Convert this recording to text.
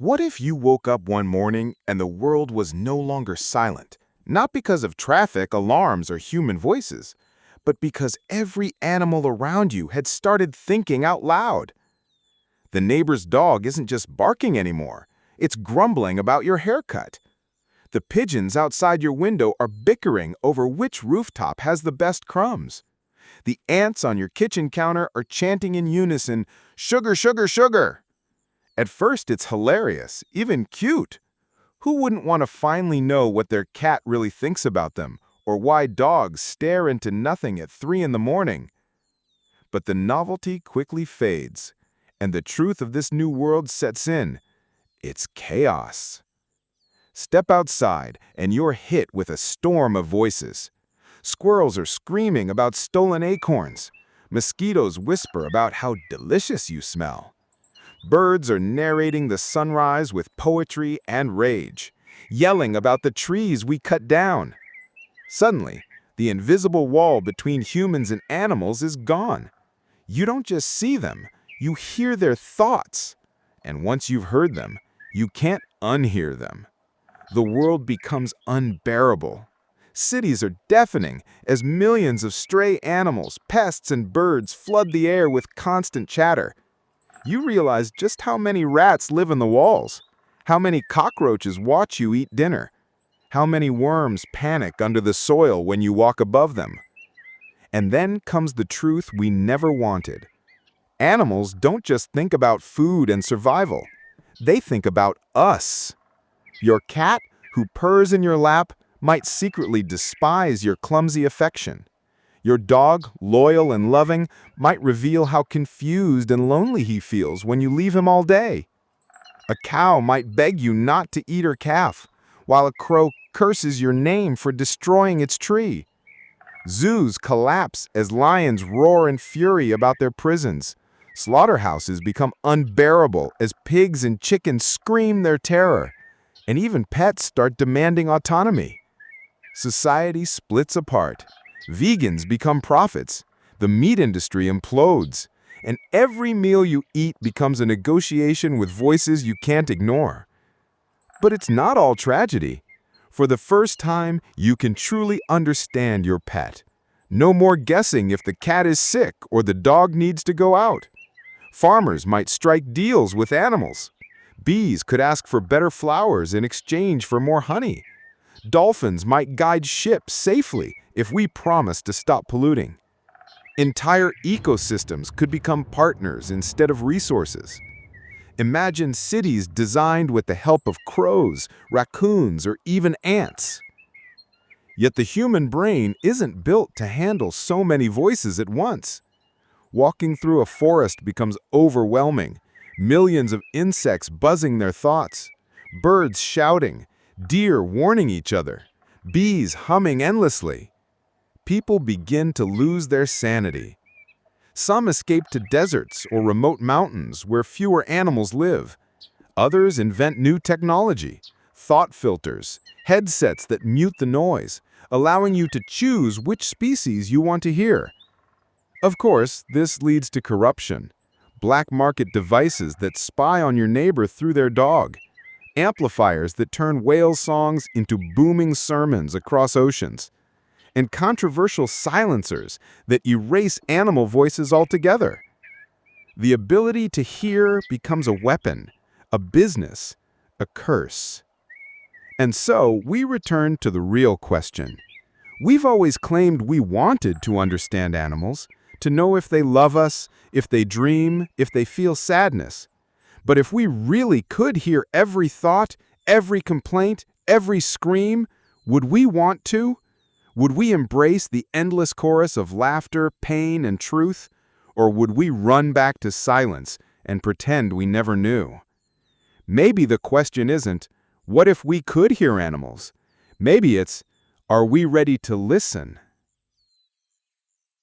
What if you woke up one morning and the world was no longer silent? Not because of traffic, alarms, or human voices, but because every animal around you had started thinking out loud. The neighbor's dog isn't just barking anymore, it's grumbling about your haircut. The pigeons outside your window are bickering over which rooftop has the best crumbs. The ants on your kitchen counter are chanting in unison, "Sugar, sugar, sugar!" At first, it's hilarious, even cute. Who wouldn't want to finally know what their cat really thinks about them, or why dogs stare into nothing at 3 in the morning? But the novelty quickly fades, and the truth of this new world sets in. It's chaos. Step outside, and you're hit with a storm of voices. Squirrels are screaming about stolen acorns. Mosquitoes whisper about how delicious you smell. Birds are narrating the sunrise with poetry and rage, yelling about the trees we cut down. Suddenly, the invisible wall between humans and animals is gone. You don't just see them, you hear their thoughts. And once you've heard them, you can't unhear them. The world becomes unbearable. Cities are deafening as millions of stray animals, pests, and birds flood the air with constant chatter. You realize just how many rats live in the walls, how many cockroaches watch you eat dinner, how many worms panic under the soil when you walk above them. And then comes the truth we never wanted. Animals don't just think about food and survival. They think about us. Your cat, who purrs in your lap, might secretly despise your clumsy affection. Your dog, loyal and loving, might reveal how confused and lonely he feels when you leave him all day. A cow might beg you not to eat her calf, while a crow curses your name for destroying its tree. Zoos collapse as lions roar in fury about their prisons. Slaughterhouses become unbearable as pigs and chickens scream their terror. And even pets start demanding autonomy. Society splits apart. Vegans become prophets, the meat industry implodes, and every meal you eat becomes a negotiation with voices you can't ignore. But it's not all tragedy. For the first time, you can truly understand your pet. No more guessing if the cat is sick or the dog needs to go out. Farmers might strike deals with animals. Bees could ask for better flowers in exchange for more honey. Dolphins might guide ships safely if we promise to stop polluting. Entire ecosystems could become partners instead of resources. Imagine cities designed with the help of crows, raccoons, or even ants. Yet the human brain isn't built to handle so many voices at once. Walking through a forest becomes overwhelming. Millions of insects buzzing their thoughts, birds shouting, deer warning each other, bees humming endlessly. People begin to lose their sanity. Some escape to deserts or remote mountains where fewer animals live. Others invent new technology, thought filters, headsets that mute the noise, allowing you to choose which species you want to hear. Of course, this leads to corruption. Black market devices that spy on your neighbor through their dog, amplifiers that turn whale songs into booming sermons across oceans, and controversial silencers that erase animal voices altogether. The ability to hear becomes a weapon, a business, a curse. And so we return to the real question. We've always claimed we wanted to understand animals, to know if they love us, if they dream, if they feel sadness. But if we really could hear every thought, every complaint, every scream, would we want to? Would we embrace the endless chorus of laughter, pain, and truth? Or would we run back to silence and pretend we never knew? Maybe the question isn't, what if we could hear animals? Maybe it's, are we ready to listen?